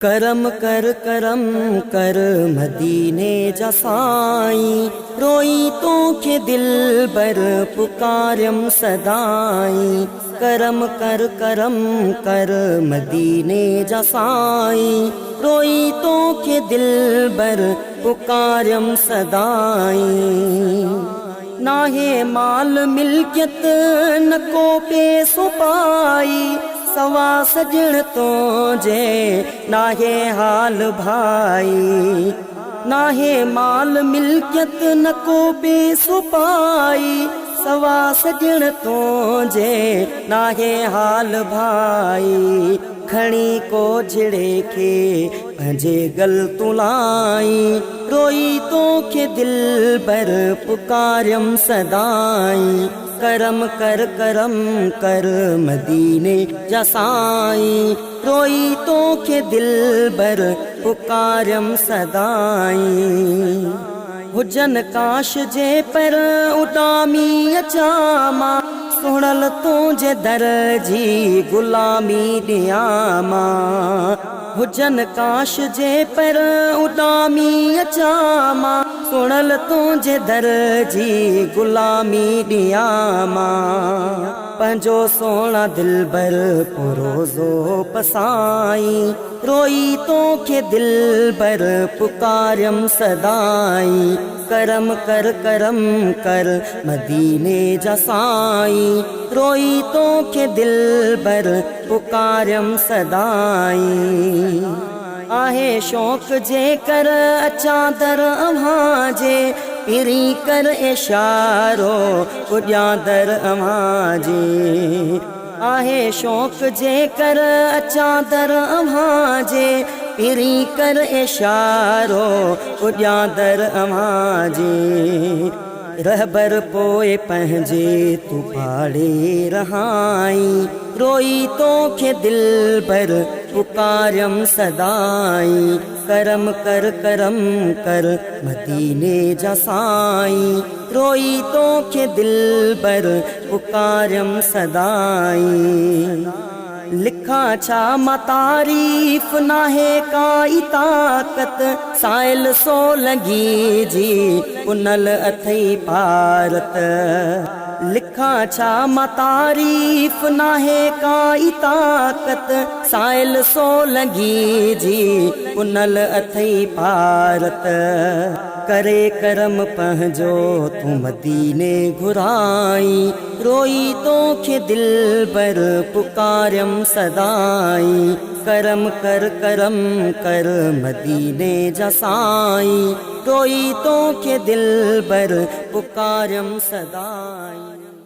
करम कर मदीने जा साईं, रोई तोखे दिल बर पुकारम सदाई। करम कर मदीने जा साईं, रोई तोखे दिल बर पुकारम सदाई। नाहे माल मिल्कियत न को पैसो पाई, सवा सजण तो जे नाहे हाल भाई। नाहे माल मिल्कियत न को पैसो पाई, सवा सजण तो जे नाहे हाल भाई। खणी को झिड़े के पंहिंजे गल तुलाई, रोई तोखे दिल बर पुकारम सदाई। करम कर मदीने जा साईं, रोई तोखे दिल बर पुकारम सदाई। हुजन काश जे पर उडामी अचामा, सुणल तुझे दर जी गुलामी ॾियामा। हुजन काश जे पर उडामी अचामा, सुणल तुझे दर जी गुलामी ॾियामा। पंहिंजो सोना दिल बर पुरोज़ो पसाई, रोई तोखे दिल बर पुकारम सदाई। करम कर मदीने जा साईं, रोई तोखे दिल बर पुकारम सदाई। आहे शौक़ जे कर अचां दर अव्हां जे, पिरी कर इशारो पुॼां दर अव्हां जे। आहे शौक़ जे कर अचां दर अव्हां जे, पिरी कर इशारो पुॼां दर अव्हां जे। रहबर पोए पंहिंजे तू पाड़े रहाई, रोई तोखे दिल बर पुकारम सदाई। करम कर मदीने जा साईं, रोई तोखे दिल बर पुकारम सदाई। लिखा छा मां तारीफ़ नाहे काई ताकत, साइल सो लगी जी पुनल अथई भारत। लिखा छा मां तारीफ़ नाहे काई ताकत, साइल सो लगी जी पुनल अथई भारत। करे करम पंहिंजो तूं मदीने घुराई, रोई तोखे दिल बर पुकारम सदाई। करम कर मदीने जा साईं, रोई तोखे दिल बर पुकारम सदाई।